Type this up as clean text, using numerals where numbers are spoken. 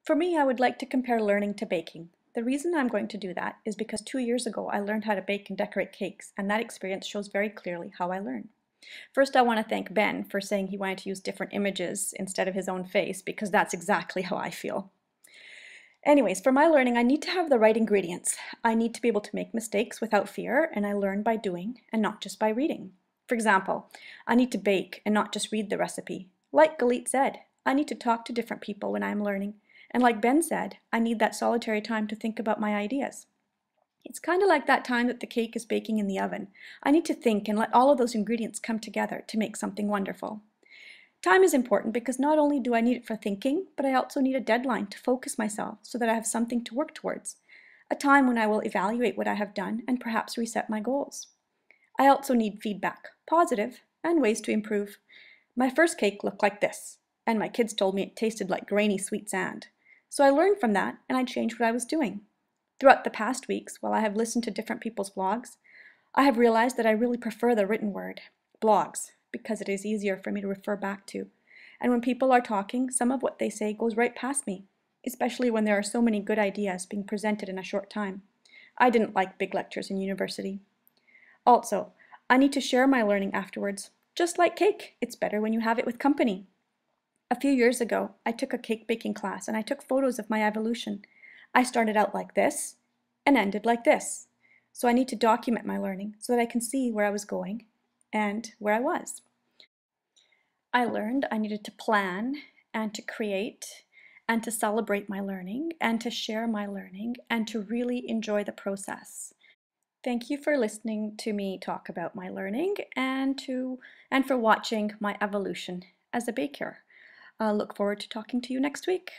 For me, I would like to compare learning to baking. The reason I'm going to do that is because 2 years ago I learned how to bake and decorate cakes, and that experience shows very clearly how I learn. First, I want to thank Ben for saying he wanted to use different images instead of his own face, because that's exactly how I feel. Anyways, for my learning, I need to have the right ingredients. I need to be able to make mistakes without fear, and I learn by doing and not just by reading. For example, I need to bake and not just read the recipe. Like Galit said, I need to talk to different people when I'm learning. And like Ben said, I need that solitary time to think about my ideas. It's kind of like that time that the cake is baking in the oven. I need to think and let all of those ingredients come together to make something wonderful. Time is important because not only do I need it for thinking, but I also need a deadline to focus myself so that I have something to work towards. A time when I will evaluate what I have done and perhaps reset my goals. I also need feedback, positive, and ways to improve. My first cake looked like this, and my kids told me it tasted like grainy sweet sand. So I learned from that and I changed what I was doing. Throughout the past weeks, while I have listened to different people's blogs, I have realized that I really prefer the written word, blogs, because it is easier for me to refer back to. And when people are talking, some of what they say goes right past me, especially when there are so many good ideas being presented in a short time. I didn't like big lectures in university. Also, I need to share my learning afterwards. Just like cake, it's better when you have it with company. A few years ago, I took a cake baking class and I took photos of my evolution. I started out like this and ended like this. So I need to document my learning so that I can see where I was going and where I was. I learned I needed to plan and to create and to celebrate my learning and to share my learning and to really enjoy the process. Thank you for listening to me talk about my learning and for watching my evolution as a baker. I look forward to talking to you next week.